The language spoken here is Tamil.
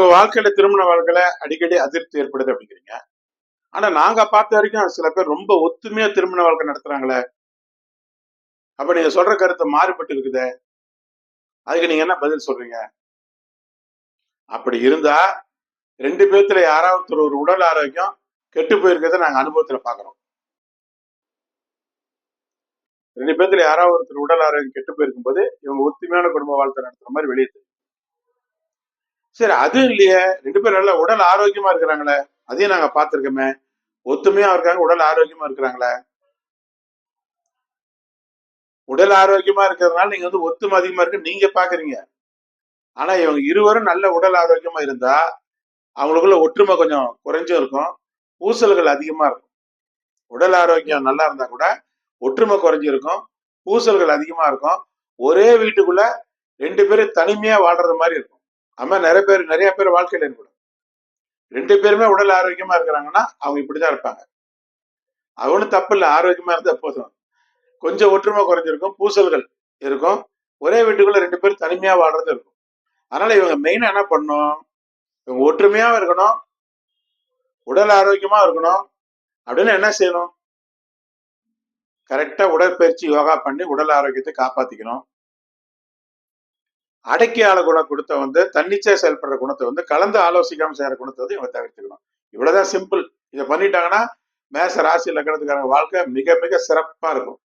இவங்க வாழ்க்கையில திருமண வாழ்க்கையில அடிக்கடி அதிருப்தி ஏற்படுது அப்படிங்கிறீங்க. ஆனா நாங்க பார்த்த வரைக்கும் சில பேர் ரொம்ப ஒத்துமையா திருமண வாழ்க்கை நடத்துறாங்களே. அப்ப நீங்க சொல்ற கருத்து மாறுபட்டு இருக்குதே. அதுக்கு நீங்க என்ன பதில் சொல்றீங்க? அப்படி இருந்தா 2 பேத்துல யாராவது ஒரு உடல் ஆரோக்கியம் கெட்டு போயிருக்கிறத நாங்க அனுபவத்துல பாக்குறோம். 2 பேத்துல யாராவது ஒருத்தர் உடல் ஆரோக்கியம் கெட்டு போயிருக்கும் போது இவங்க ஒத்துமையான குடும்ப வாழ்க்கை நடத்துற மாதிரி வெளியே தெரியும். சரி, அது இல்லையே, 2 பேரும் நல்ல உடல் ஆரோக்கியமா இருக்கிறாங்களே, அதையும் நாங்க பார்த்திருக்கோமே. ஒத்துமையா இருக்காங்க, உடல் ஆரோக்கியமா இருக்கிறாங்களே. உடல் ஆரோக்கியமா இருக்கிறதுனால நீங்க ஒத்துமை அதிகமா இருக்கு நீங்க பாக்குறீங்க. ஆனா இவங்க இருவரும் நல்ல உடல் ஆரோக்கியமா இருந்தா அவங்களுக்குள்ள ஒற்றுமை கொஞ்சம் குறைஞ்சும் இருக்கும், பூசல்கள் அதிகமா இருக்கும். உடல் ஆரோக்கியம் நல்லா இருந்தா கூட ஒற்றுமை குறைஞ்சிருக்கும், பூசல்கள் அதிகமா இருக்கும். ஒரே வீட்டுக்குள்ள 2 பேரும் தனிமையா வாழ்றது மாதிரி இருக்கும். ஆமா, நிறைய பேர் வாழ்க்கையில ஏற்படும். 2 பேருமே உடல் ஆரோக்கியமா இருக்கிறாங்கன்னா அவங்க இப்படிதான் இருப்பாங்க. அது ஒண்ணும் தப்பு இல்லை, ஆரோக்கியமா இருந்தா போதும். கொஞ்சம் ஒற்றுமை குறைஞ்சிருக்கும், பூசல்கள் இருக்கும். ஒரே வீட்டுக்குள்ள 2 பேரும் தனிமையா வாழ்றது இருக்கும். அதனால இவங்க மெயினா என்ன பண்ணணும், இவங்க ஒற்றுமையாவும் இருக்கணும், உடல் ஆரோக்கியமா இருக்கணும். அப்படின்னு என்ன செய்யணும்? கரெக்டா உடற்பயிற்சி யோகா பண்ணி உடல் ஆரோக்கியத்தை காப்பாத்திக்கணும். அடக்கி ஆள குணம் கொடுத்த தன்னிச்சையா செயல்படுற குணத்தை கலந்து ஆலோசிக்காம செய்யற குணத்தை இவங்க தவிர்த்துக்கணும். இவ்வளவுதான் சிம்பிள். இதை பண்ணிட்டாங்கன்னா மேச ராசி லக்னத்துக்கான வாழ்க்கை மிக மிக சிறப்பா இருக்கும்.